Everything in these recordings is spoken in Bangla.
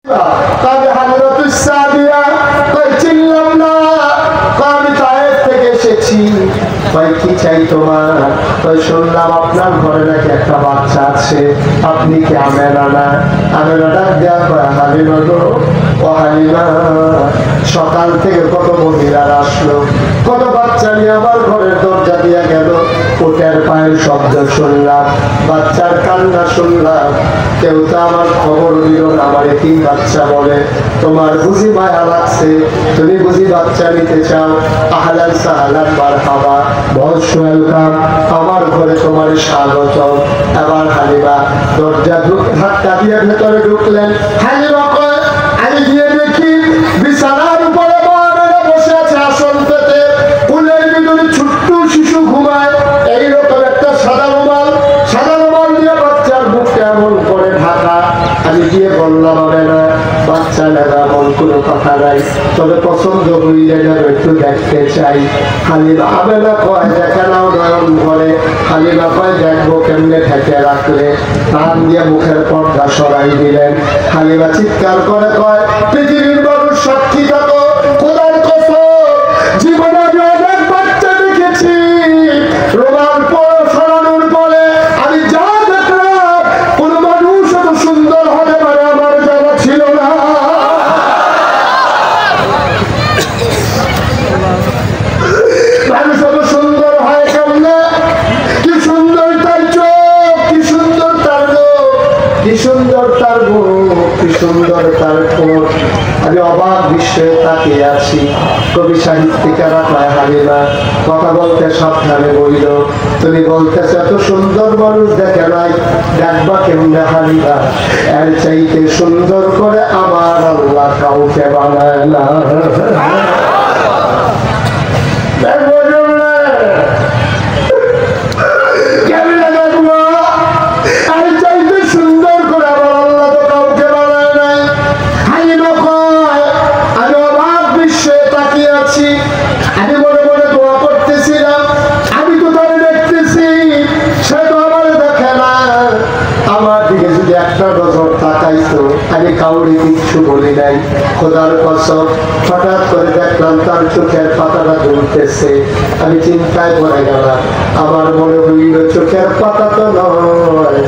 তবে হাজরাতুস সাদিয়া কই চিনলাম না, আমি তায়েফ থেকে এসেছি। কই কি চাই তোমার? কই শুনলাম আপনার ঘরে নাকি একটা বাচ্চা আছে, আপনি কি আমেনা না? আমেনা ডাক দেয়া কয় হালিমা গো, ও হালিমা, সকাল থেকে কত মহিলারা আসলো, কত বাচ্চা নিয়ে আমার ঘরের দরজা দিয়ে গেল, ওটার পায়ের শব্দ শুনলাম, বাচ্চার কান্না শুনলাম, কেউ তো আমার খবর দিল না। আমার কি বাচ্চা বলে তোমার বুঝি মায়া লাগছে, তুমি বুঝি বাচ্চা নিতে চাও? আহলান সাহলান মারহাবা, মোস্ট ওয়েলকাম, আমার ঘরে তোমার স্বাগত। এবার হালিমা দরজা ধাক্কা দিয়ে ভেতরে ঢুকলেন। হালিমা কয় আমি গিয়ে দেখি বিছানার উপরে মা বসে আছে আসন পেতে, কুলের ভিতরে ছোট্ট শিশু ঘুমায়, এইরকম একটা সাদা রুমাল দিয়ে বাচ্চার বুকটা এমন করে ঢাকা। আমি গিয়ে বললাম হবে না, বাচ্চা নেওয়া এমন কোনো কথা নাই, তবে পছন্দ হইলে যেন একটু দেখতে চাই। হালিমা আবেলা কয় দেখে নাও নয়ন ঘরে। হালিমা কয় দেখবো কেমনে ঠেকে রাখলে। টান দিয়ে মুখের পর্দা সরাই দিলেন। হালিমা চিৎকার করে কয় পৃথিবীর মানুষ সাক্ষী থাকো, খোদার কসম জীবনে আমি অনেক বাচ্চা দেখেছি, রোমান সরানোর পরে আমি যা দেখলাম কোন মানুষ এত সুন্দর হতে পারে আমার জানা ছিল না। মানুষ এত সুন্দর হয় কেমনে? কি সুন্দর তার চোখ, কি সুন্দর তার লোক, কি সুন্দর তার মুখ, কি সুন্দর তার ঠোঁট। আমি অবাক বিস্ময়ে তাকিয়ে আছি। কবি সাহিত্যিকেরা কয় হালিমা কথা বলতে সাবধানে বইল, তুমি বলতেছ এত সুন্দর মানুষ দেখে নাই, দেখবা কেমনে হালিমা? এর চাইতে সুন্দর করে আমার আল্লাহ কাউকে বানায় না। আমি কাউরি কিচ্ছু বলি নাই, খোদার কসম হঠাৎ করে দেখলাম তার চোখের পাতাটা জ্বলতেছে। আমি চিন্তায় পড়ে গেলাম, আমার মনে হইল চোখের পাতা তো নয়,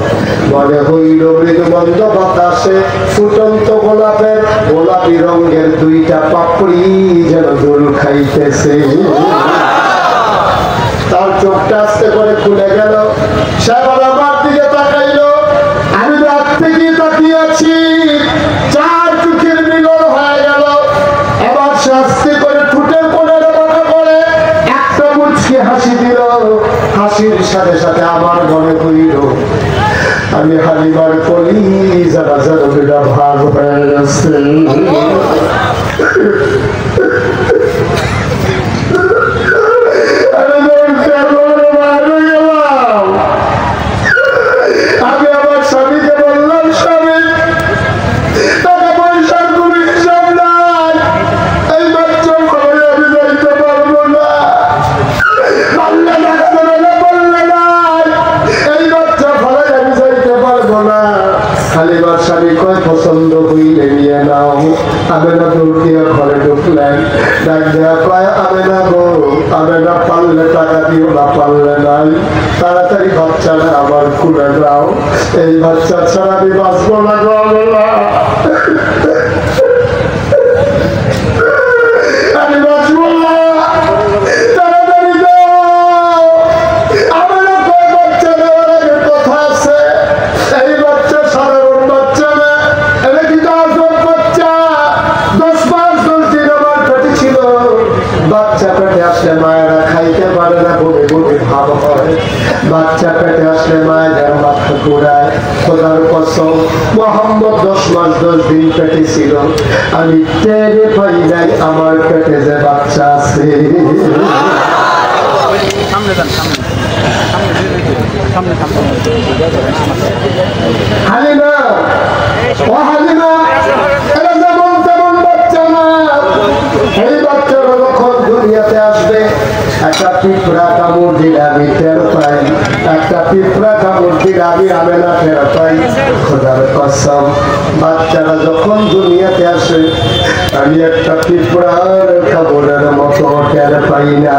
মনে হইল মৃদুমন্দ বাতাসে ফুটন্ত গোলাপের গোলাপি রঙের দুইটা পাপড়ি যেন দোল খাইতেছে। তার চোখটা আস্তে করে খুলে গেল, সে আবার আমার দিকে তাকাইল। আমি রাত থেকে তাকিয়ে আছি, চার চোখের মিলন হয়ে গেল। এবার সে আস্তে করে ঠোঁটের কোণে বাঁকা করে একটা মুচকি হাসি দিল। হাসির সাথে সাথে আমার মনে হইল আমি হালিমার কলিজাটা যেন ভাগ হয়ে গেছে। পছন্দ হইলে নিয়ে নাও। আমেনা দৌড় দিয়ে ঘরে ঢুকলেন, ডাক দেওয়া কয় আমেনা গো, আমেনা পারলে টাকা দিও, না পারলে নাই, তাড়াতাড়ি বাচ্চাটা আবার খুলে দাও, এই বাচ্চা ছাড়া আমি বাঁচবো না গো আমেনা। আমি বাঁচবো না, তাড়াতাড়ি দাও। আমেনা কয় বাচ্চা দেওয়ার আগে কথা আছে, এই বাচ্চা সাধারণ বাচ্চা না, এটা কি 10 বাচ্চা, 10 মাস 10 দিন আমার পেটে ছিল। বাচ্চা পেটে আসলে মায়েরা খাইতে পারে না, বলে বলে ভাব হয়। বাচ্চা পেটে আসলে মায়েদের মাথা ঘুরায়। খোদার কসম মোহাম্মদ 10 মাস 10 দিন পেটে ছিল, আমি টেনে পাই নাই আমার পেটে যে বাচ্চা আছে। হালিমা, ও হালিমা, এটা যেমন তেমন বাচ্চা না। এই বাচ্চারা যখন দুনিয়াতে আসবে, একটা পিঁপড়া কামড় দিলে আমি টের পাই, একটা পিঁপড়া কামড় দিলে আমি আমেনা টের পাই। খোদার কসম বাচ্চারা যখন দুনিয়া আমি একটা পিঁপড়ার কাপড়ের মতো টের পাই না।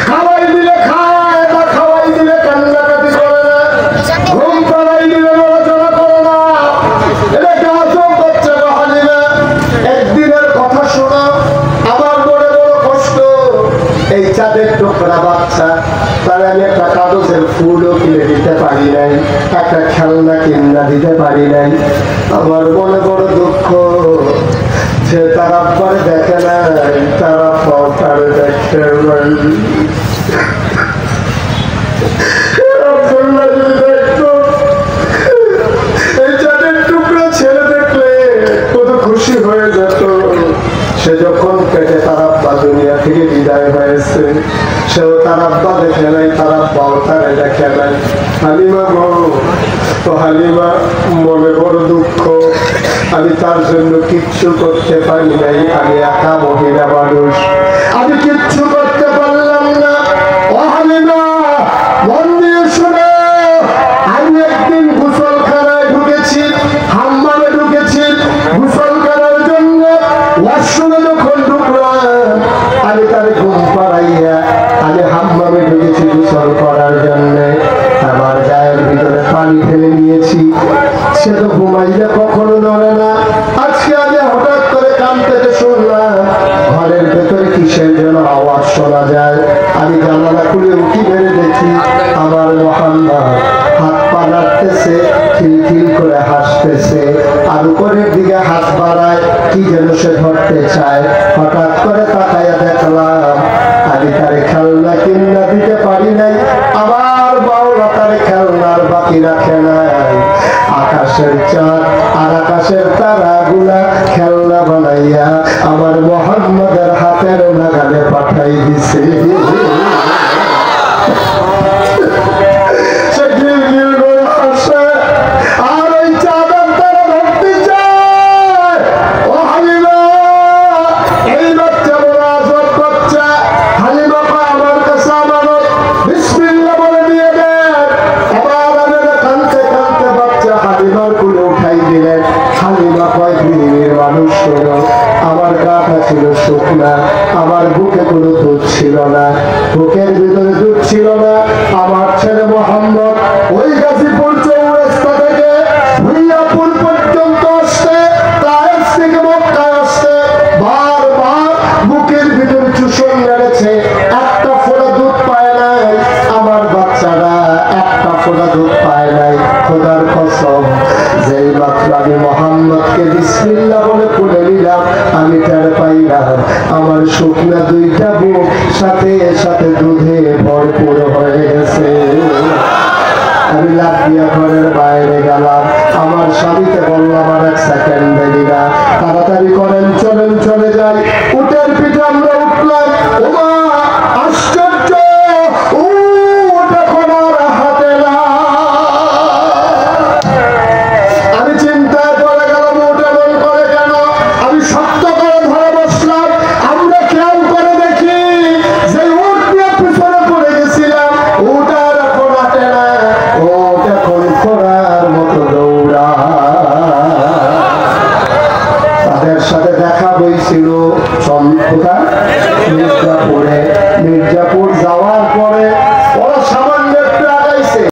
খাওয়াই দিলে খায় না, খাওয়াই দিলে কান্নাকাটি করে না, ঘুম পাড়াই দিলে নড়াচড়া করে না। এটা একটা আজব বাচ্চা হালিমা। একদিনের কথা শোনো, আমার মনে বড় কষ্ট। এই চাঁদের টুকরা বাচ্চা, তার আমি একটা কাগজের ফুলও কিনে দিতে পারি নাই, একটা খেলনা কিনা দিতে পারি নাই। আমার মনে বড় দুঃখ যে তারা পরে দেখে নাই, তারা পরে দেখে নাই। এই চাঁদের টুকরা ছেলে দেখলে কত খুশি হয়ে যেত। সে যখন পেটে তার আব্বা দুনিয়া থেকে বিদায় হয়েছে, সেও তার আব্বা দেখে নাই, তার আব্বাও তারে দেখে নাই। হালিমা গো, তো হালিমা মনে বড় দুঃখ, আমি তার জন্য কিচ্ছু করতে পারি নাই। আমি একা মহিলা মানুষ, আমি কিচ্ছু করতে পারলাম না। ও হালিমা, মন দিয়ে শুনে, আমি একদিন গোসলখানায় ঢুকেছি, হাম্মামে ঢুকেছি গোসল করার জন্য। ওয়াশরুমে যখন ঢুকলাম, আমি তার ঘুম পাড়াইয়া আমি হাম্মামে ঢুকেছি গোসল করার জন্য। আমার গায়ের ভিতরে পানি ফেলে নিয়েছি, সে তো ঘুমাইলে কখনো নড়ে না। আজকে আমি হঠাৎ করে কান থেকে শুনলাম ঘরের ভেতরে কিসের যেন আওয়াজ শোনা যায়। আমি জানালা খুলে উঠি বেড়ে দেখি আমার মোহাম্মদ হাত পা নাড়তেছে, খিলখিল করে হাসতেছে, আর উপরের দিকে হাত বাড়ায়, কি যেন সে ধরতে চায়। হঠাৎ করে তাকাইয়া দেখলাম আমি তারে খেলনা কিনা দিতে পারি নাই, আমার বাউরা তারে খেলনার বাকি রাখে নাই। আকাশের চাঁদ আর আকাশের তারা গুলা খেলনা বানাইয়া আমার মোহাম্মদের হাতের নাগালে পাঠাই দিছে। আমার গাটা ছিল শুকনা, আমার বুকে কোনো দুধ ছিল না, বুকের ভিতরে দুধ ছিল না। আমার ছেলে মোহাম্মদ ওই গাজীপুর চৌরাস্তা থেকে ভুইয়াপুর পর্যন্ত আসছে, তায়েফ থেকে মক্কায় আসছে, বারবার বুকের ভিতরে চুষণ মেরেছে, একটা ফোঁটা দুধ পায় নাই। আমার বাচ্চারা একটা ফোঁটা দুধ পায় নাই। খোদার কসম, যেই মাত্র আমি মোহাম্মদকে বিসমিল্লাহ বলে খুলে নিলাম, আমি টের পাইলাম আমার শুকনা দুইটা বুক সাথে সাথে দুধে ভরপুর হয়ে গেছে।